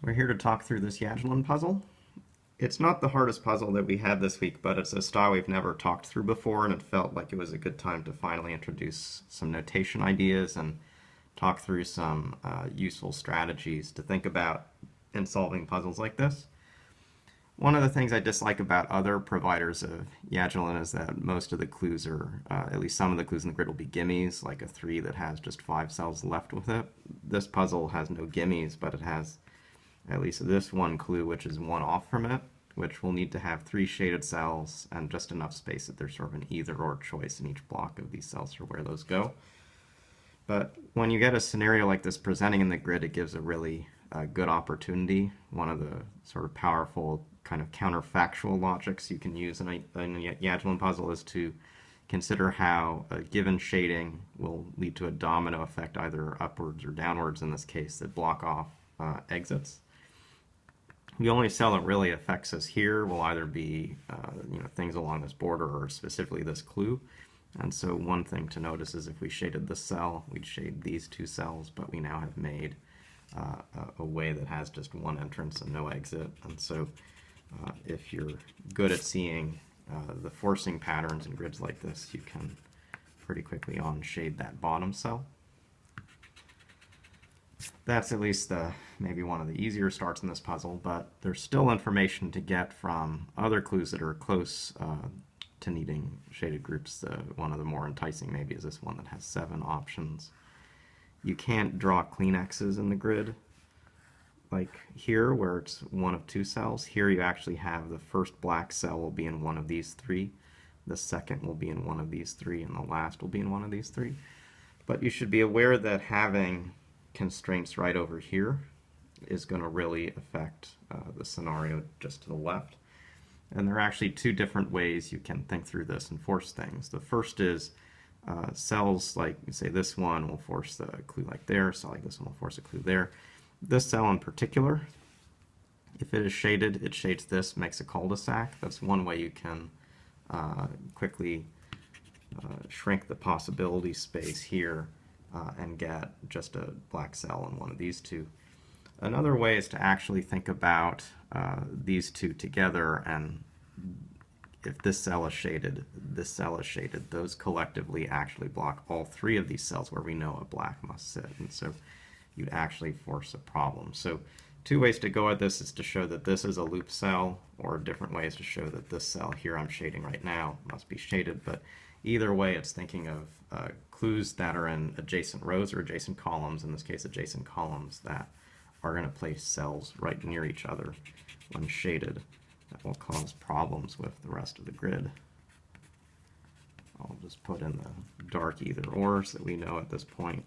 We're here to talk through this Yajilin puzzle. It's not the hardest puzzle that we had this week, but it's a style we've never talked through before, and it felt like it was a good time to finally introduce some notation ideas and talk through some useful strategies to think about in solving puzzles like this. One of the things I dislike about other providers of Yajilin is that most of the clues are, at least some of the clues in the grid will be gimmies, like a 3 that has just 5 cells left with it. This puzzle has no gimmies, but it has at least this one clue, which is one off from it, which will need to have 3 shaded cells and just enough space that there's sort of an either or choice in each block of these cells for where those go. But when you get a scenario like this presenting in the grid, it gives a really good opportunity. One of the sort of powerful kind of counterfactual logics you can use in a Yajilin puzzle is to consider how a given shading will lead to a domino effect, either upwards or downwards in this case, that block off exits. The only cell that really affects us here will either be things along this border or specifically this clue. And so one thing to notice is if we shaded this cell, we'd shade these 2 cells, but we now have made a way that has just one entrance and no exit. And so if you're good at seeing the forcing patterns in grids like this, you can pretty quickly unshade that bottom cell. That's at least maybe one of the easier starts in this puzzle, but there's still information to get from other clues that are close to needing shaded groups. One of the more enticing maybe is this one that has 7 options. You can't draw clean X's in the grid like here where it's one of 2 cells. Here you actually have the first black cell will be in one of these 3, the second will be in one of these 3, and the last will be in one of these 3. But you should be aware that having constraints right over here is going to really affect the scenario just to the left. And there are actually 2 different ways you can think through this and force things. The first is cells like, say, this one will force the clue like there, so like this one will force a clue there. This cell in particular, if it is shaded, it shades this, makes a cul-de-sac. That's one way you can quickly shrink the possibility space here and get just a black cell in one of these 2. Another way is to actually think about these 2 together, and if this cell is shaded, this cell is shaded, those collectively actually block all 3 of these cells where we know a black must sit, and so you'd actually force a problem. So 2 ways to go at this is to show that this is a loop cell, or different ways to show that this cell here I'm shading right now must be shaded, but either way it's thinking of clues that are in adjacent rows or adjacent columns, in this case adjacent columns, that are going to place cells right near each other when shaded. That will cause problems with the rest of the grid. I'll just put in the dark either ors that we know at this point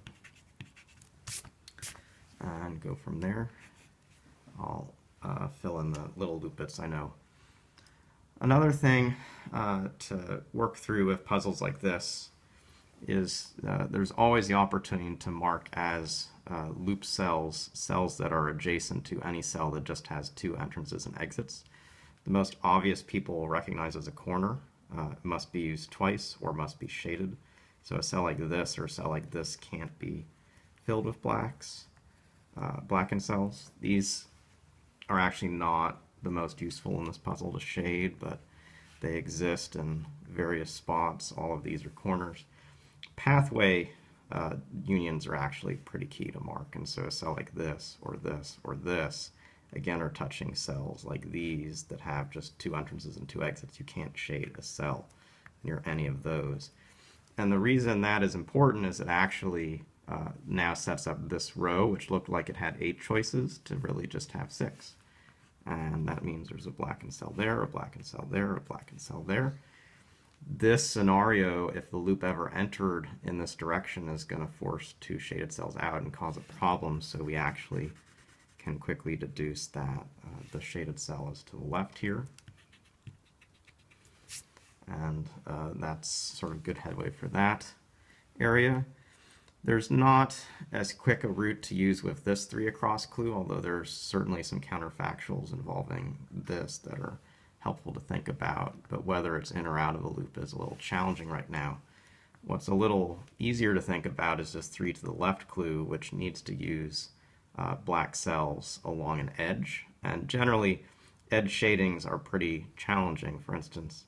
and go from there. I'll fill in the little loop bits I know. Another thing to work through with puzzles like this is there's always the opportunity to mark as loop cells, cells that are adjacent to any cell that just has 2 entrances and exits. The most obvious people will recognize as a corner. It must be used twice or must be shaded. So a cell like this or a cell like this can't be filled with blackened cells. These are actually not the most useful in this puzzle to shade, but they exist in various spots. All of these are corners. Pathway unions are actually pretty key to mark, and so a cell like this or this or this again are touching cells like these that have just 2 entrances and 2 exits. You can't shade a cell near any of those. And the reason that is important is it actually now sets up this row, which looked like it had 8 choices, to really just have 6. And that means there's a blackened cell there, a blackened cell there, a blackened cell there. This scenario, if the loop ever entered in this direction, is going to force 2 shaded cells out and cause a problem, so we actually can quickly deduce that the shaded cell is to the left here. And that's sort of good headway for that area. There's not as quick a route to use with this 3 across clue, although there's certainly some counterfactuals involving this that are helpful to think about, but whether it's in or out of the loop is a little challenging right now. What's a little easier to think about is this 3 to the left clue, which needs to use black cells along an edge. And generally, edge shadings are pretty challenging. For instance,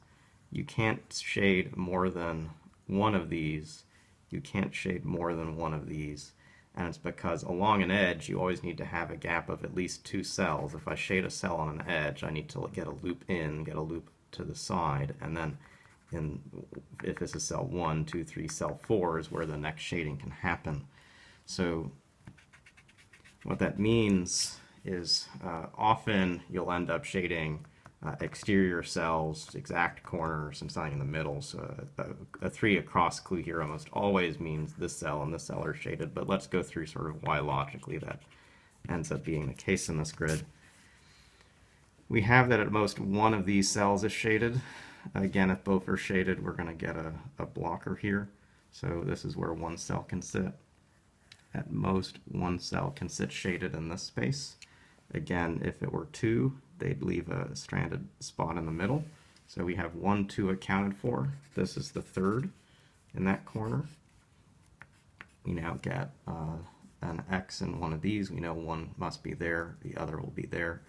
you can't shade more than one of these. You can't shade more than one of these. And it's because along an edge, you always need to have a gap of at least 2 cells. If I shade a cell on an edge, I need to get a loop in, get a loop to the side, and then if this is cell 1, 2, 3, cell 4 is where the next shading can happen. So what that means is often you'll end up shading exterior cells, exact corners, and something in the middle. So a 3 across clue here almost always means this cell and this cell are shaded, but let's go through sort of why logically that ends up being the case in this grid. We have that at most one of these cells is shaded. Again, if both are shaded, we're going to get a blocker here. So this is where one cell can sit. At most, one cell can sit shaded in this space. Again, if it were 2, they'd leave a stranded spot in the middle. So we have 1, 2 accounted for. This is the third in that corner. We now get an X in one of these. We know one must be there, the other will be there.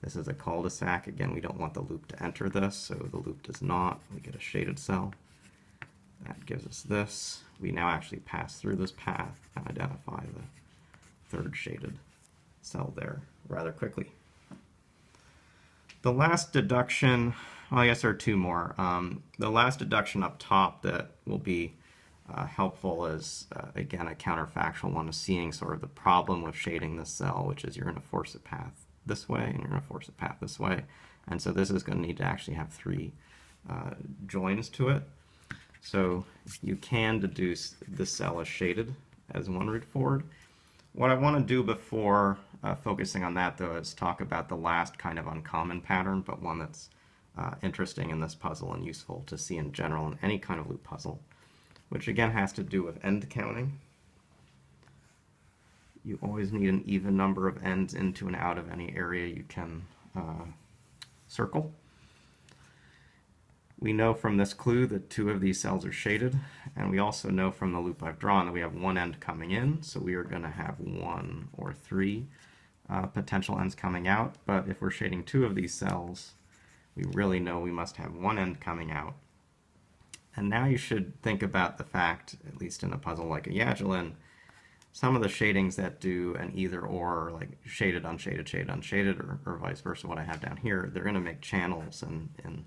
This is a cul-de-sac. Again, we don't want the loop to enter this, so the loop does not. We get a shaded cell. That gives us this. We now actually pass through this path and identify the third shaded cell there rather quickly. The last deduction, well, I guess there are 2 more. The last deduction up top that will be helpful is, again, a counterfactual one of seeing sort of the problem with shading this cell, which is you're going to force a path this way and you're going to force a path this way. And so this is going to need to actually have 3 joins to it. So you can deduce this cell is shaded as one route forward. What I want to do before focusing on that, though, is talk about the last kind of uncommon pattern, but one that's interesting in this puzzle and useful to see in general in any kind of loop puzzle, which again has to do with end counting. You always need an even number of ends into and out of any area you can circle. We know from this clue that 2 of these cells are shaded, and we also know from the loop I've drawn that we have 1 end coming in, so we are going to have 1 or 3 potential ends coming out. But if we're shading 2 of these cells, we really know we must have 1 end coming out. And now you should think about the fact, at least in a puzzle like a Yajilin, some of the shadings that do an either or, like shaded, unshaded, shaded, unshaded, or vice versa, what I have down here, they're going to make channels, and in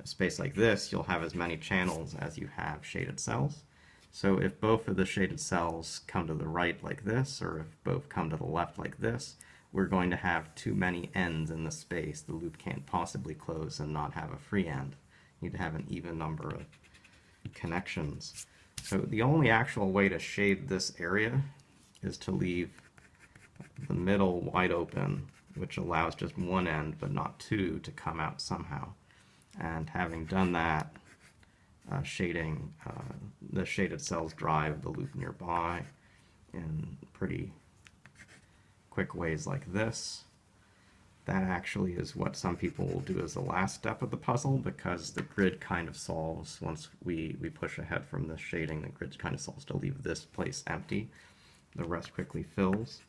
a space like this, you'll have as many channels as you have shaded cells. So if both of the shaded cells come to the right like this, or if both come to the left like this, we're going to have too many ends in the space. The loop can't possibly close and not have a free end. You need to have an even number of connections. So the only actual way to shade this area is to leave the middle wide open, which allows just 1 end but not 2 to come out somehow. And having done that, the shaded cells drive the loop nearby in pretty quick ways like this. That actually is what some people will do as the last step of the puzzle, because the grid kind of solves, once we push ahead from this shading, the grid kind of solves to leave this place empty. The rest quickly fills.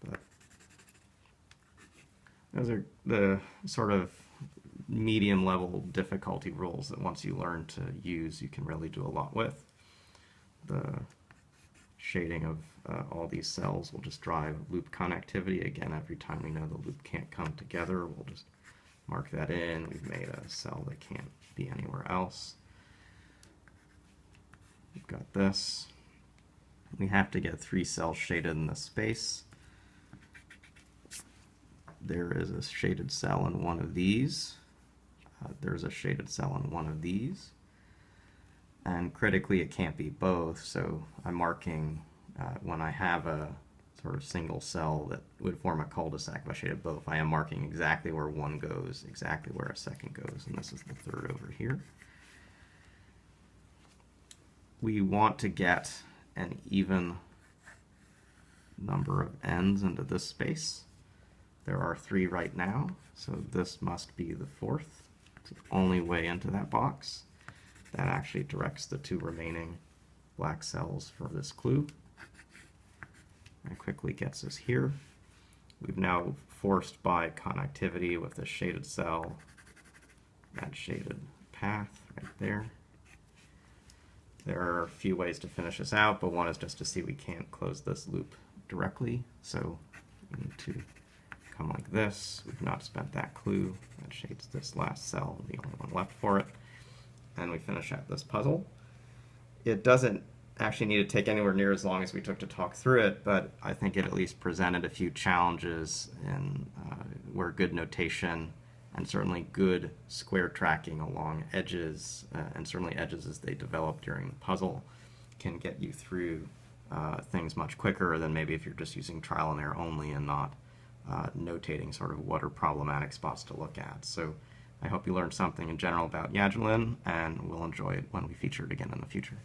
But those are the sort of medium level difficulty rules that once you learn to use, you can really do a lot with. The shading of all these cells will just drive loop connectivity. Again, every time we know the loop can't come together, we'll just mark that in. We've made a cell that can't be anywhere else. We've got this. We have to get 3 cells shaded in this space. There is a shaded cell in one of these. There's a shaded cell in one of these. And critically, it can't be both, so I'm marking when I have a sort of single cell that would form a cul-de-sac if I shaded both. I am marking exactly where one goes, exactly where a second goes, and this is the third over here. We want to get an even number of ends into this space. There are 3 right now, so this must be the 4th. It's the only way into that box. That actually directs the 2 remaining black cells for this clue. That quickly gets us here. We've now forced by connectivity with the shaded cell, that shaded path right there. There are a few ways to finish this out, but one is just to see we can't close this loop directly, so we need to come like this. We've not spent that clue. That shades this last cell, the only one left for it. And we finish out this puzzle. It doesn't actually need to take anywhere near as long as we took to talk through it, but I think it at least presented a few challenges in where good notation and certainly good square tracking along edges, and certainly edges as they develop during the puzzle, can get you through things much quicker than maybe if you're just using trial and error only and not notating sort of what are problematic spots to look at. So I hope you learned something in general about Yajilin, and we'll enjoy it when we feature it again in the future.